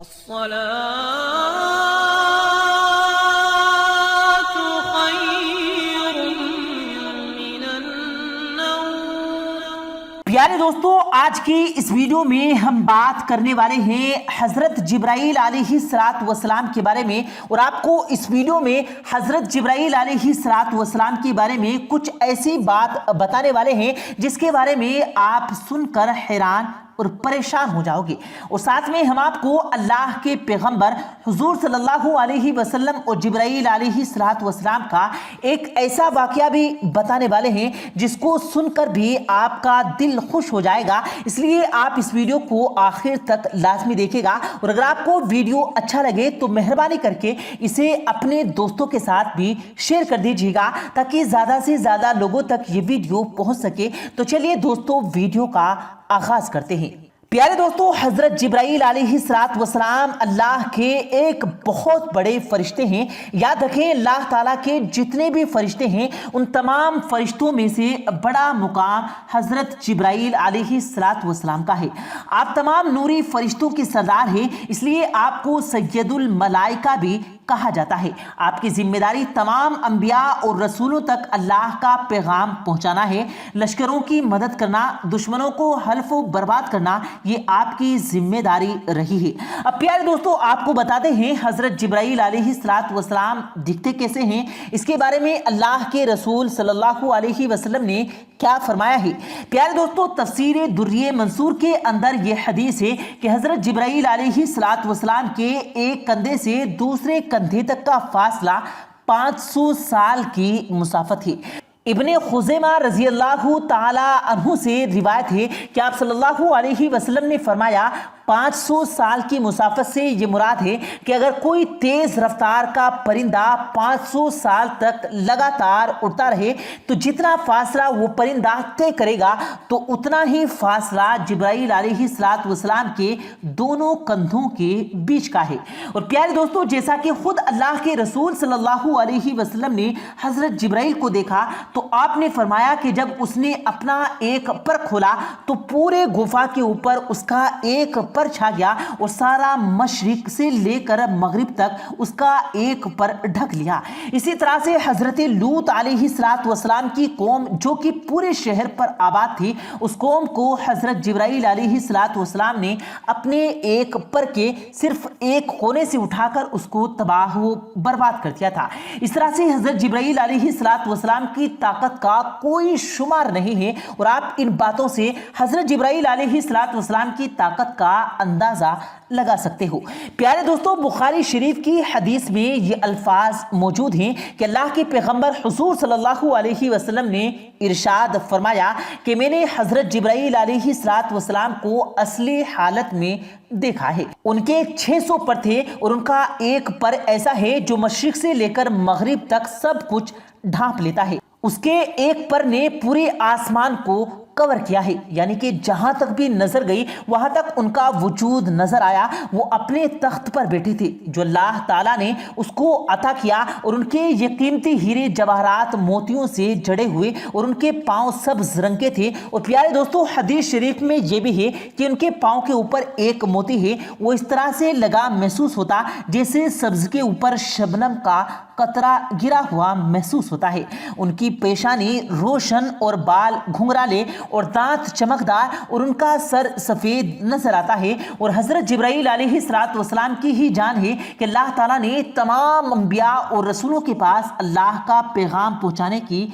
الصلاة خير من النوم۔ پیارے دوستو، آج کی اس ویڈیو میں ہم بات کرنے والے ہیں حضرت جبرائیل علیہ السلام کے بارے میں، اور آپ کو اس ویڈیو میں حضرت جبرائیل علیہ السلام کے بارے میں کچھ ایسی بات بتانے والے ہیں جس کے بارے میں آپ سن کر حیران اور پریشان ہو جاؤ گے، اور ساتھ میں ہم آپ کو اللہ کے پیغمبر حضور صلی اللہ علیہ وسلم اور جبرائیل علیہ السلام کا ایک ایسا واقعہ بھی بتانے والے ہیں جس کو سن کر بھی آپ کا دل خوش ہو جائے گا۔ اس لیے آپ اس ویڈیو کو آخر تک لازمی دیکھیں گا، اور اگر آپ کو ویڈیو اچھا لگے تو مہربانی کر کے اسے اپنے دوستوں کے ساتھ بھی شیئر کر دیجیے گا تاکہ زیادہ سے زیادہ لوگوں تک یہ ویڈیو پہنچ سکے۔ تو چلیے دوستو، ویڈیو کا آغاز کرتے ہیں۔ پیارے دوستو، حضرت جبرائیل علیہ السلام اللہ کے ایک بہت بڑے فرشتے ہیں۔ یاد رکھیں، اللہ تعالیٰ کے جتنے بھی فرشتے ہیں ان تمام فرشتوں میں سے بڑا مقام حضرت جبرائیل علیہ السلام کا ہے۔ آپ تمام نوری فرشتوں کے سردار ہیں، اس لیے آپ کو سید الملائکہ بھی کہا جاتا ہے۔ آپ کی ذمہ داری تمام انبیاء اور رسولوں تک اللہ کا پیغام پہنچانا ہے۔ لشکروں کی مدد کرنا، دشمنوں کو حلف و برباد کرنا، یہ آپ کی ذمہ داری رہی ہے۔ اب پیارے دوستو، آپ کو بتاتے ہیں حضرت جبرائیل علیہ السلام دکھتے کیسے ہیں، اس کے بارے میں اللہ کے رسول صلی اللہ علیہ وسلم نے کیا فرمایا ہے۔ پیارے دوستو، تفسیر درر منصور کے اندر یہ حدیث ہے کہ حضرت جبرائیل علیہ السلام کے ایک کندھے سے دوسرے کندھے تک کا فاصلہ 500 سال کی مسافت ہے۔ ابن خزیمہ رضی اللہ تعالی عنہ سے روایت ہے کہ آپ صلی اللہ علیہ وسلم نے فرمایا 500 سال کی مسافت سے یہ مراد ہے کہ اگر کوئی تیز رفتار کا پرندہ 500 سال تک لگاتار اڑتا رہے تو جتنا فاصلہ وہ پرندہ طے کرے گا تو اتنا ہی فاصلہ جبرائیل علیہ السلام کے دونوں کندھوں کے بیچ کا ہے۔ اور پیارے دوستو، جیسا کہ خود اللہ کے رسول صلی اللہ علیہ وسلم نے حضرت جبرائیل کو دیکھا تو آپ نے فرمایا کہ جب اس نے اپنا ایک پر کھولا تو پورے غفا کے اوپر اس کا ایک پر چھا گیا اور سارا مشرق سے لے کر مغرب تک اس کا ایک پر ڈھک لیا۔ اسی طرح سے حضرت لوط علیہ السلام کی قوم جو کہ پورے شہر پر آباد تھی، اس قوم کو حضرت جبرائیل علیہ السلام نے اپنے ایک پر کے صرف ایک کونے سے اٹھا کر اس کو تباہ و برباد کر دیا تھا۔ اس طرح سے حضرت جبرائیل علیہ السلام کی طاقت کا کوئی شمار نہیں ہے، اور آپ ان باتوں سے حضرت جبرائیل علیہ السلام کی طاقت کا اندازہ لگا سکتے ہو۔ پیارے دوستو، بخاری شریف کی حدیث میں یہ الفاظ موجود ہیں کہ اللہ کے پیغمبر حضور صلی اللہ علیہ وسلم نے ارشاد فرمایا کہ میں نے حضرت جبرائیل علیہ السلام کو اصلی حالت میں دیکھا ہے۔ ان کے 600 پر تھے، اور ان کا ایک پر ایسا ہے جو مشرق سے لے کر مغرب تک سب کچھ ڈھانپ لیتا ہے۔ اس کے ایک پر نے پورے آسمان کو کور کیا ہے، یعنی کہ جہاں تک بھی نظر گئی وہاں تک ان کا وجود نظر آیا۔ وہ اپنے تخت پر بیٹھے تھے جو اللہ تعالیٰ نے اس کو عطا کیا، اور ان کے یہ قیمتی ہیرے جواہرات موتیوں سے جڑے ہوئے، اور ان کے پاؤں سبز رنگ کے تھے۔ اور پیارے دوستو، حدیث شریف میں یہ بھی ہے کہ ان کے پاؤں کے اوپر ایک موتی ہے، وہ اس طرح سے لگا محسوس ہوتا جیسے سبز کے اوپر شبنم کا قطرہ گرا ہوا محسوس ہوتا ہے۔ ان کی پیشانی روشن اور بال گھنگرالے اور دانت چمکدار، اور ان کا سر سفید نظر آتا ہے۔ اور حضرت جبرائیل علیہ السلام کی ہی جان ہے کہ اللہ تعالیٰ نے تمام انبیاء اور رسولوں کے پاس اللہ کا پیغام پہنچانے کی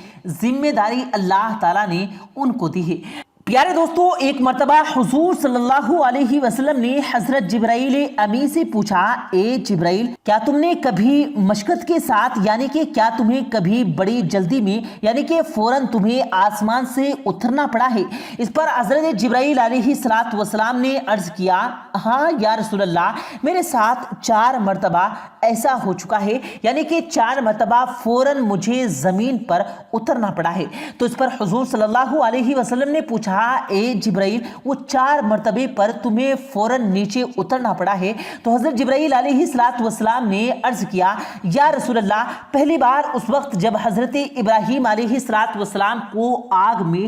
ذمہ داری اللہ تعالیٰ نے ان کو دی ہے۔ پیارے دوستو، ایک مرتبہ حضور صلی اللہ علیہ وسلم نے حضرت جبرائیل امی سے پوچھا، اے جبرائیل، کیا تم نے کبھی مشقت کے ساتھ، یعنی کہ کیا تمہیں کبھی بڑی جلدی میں، یعنی کہ فوراً تمہیں آسمان سے اترنا پڑا ہے؟ اس پر حضرت جبرائیل علیہ السلام نے عرض کیا، ہاں یا رسول اللہ، میرے ساتھ 4 مرتبہ ایسا ہو چکا ہے، یعنی کہ 4 مرتبہ فوراً مجھے زمین پر اترنا پڑا ہے۔ تو اس پر حضور صلی اللہ علیہ وسلم نے پوچھا، اے جبرائیل، وہ 4 مرتبے پر تمہیں فوراً نیچے اترنا پڑا ہے؟ تو حضرت جبرائیل علیہ السلام نے عرض کیا، یا رسول اللہ، پہلی بار اس وقت جب حضرت ابراہیم علیہ السلام کو آگ میں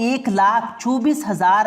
1,24,000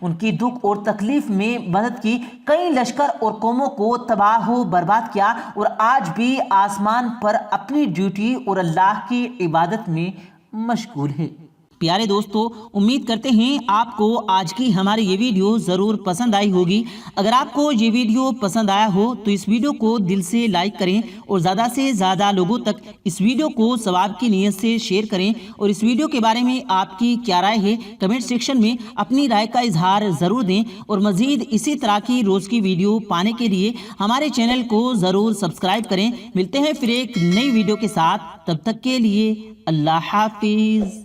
ان کی دکھ اور تکلیف میں مدد کی، کئی لشکر اور قوموں کو تباہ و برباد کیا، اور آج بھی آسمان پر اپنی ڈیوٹی اور اللہ کی عبادت میں مشغول ہے۔ پیارے دوستو، امید کرتے ہیں آپ کو آج کی ہماری یہ ویڈیو ضرور پسند آئی ہوگی۔ اگر آپ کو یہ ویڈیو پسند آیا ہو تو اس ویڈیو کو دل سے لائک کریں اور زیادہ سے زیادہ لوگوں تک اس ویڈیو کو ثواب کی نیت سے شیئر کریں، اور اس ویڈیو کے بارے میں آپ کی کیا رائے ہے کمنٹ سیکشن میں اپنی رائے کا اظہار ضرور دیں، اور مزید اسی طرح کی روز کی ویڈیو پانے کے لیے ہمارے چینل کو ضرور سبسکرائب کریں۔ ملتے ہیں پھر ایک نئی ویڈیو کے ساتھ، تب تک کے لیے اللہ حافظ۔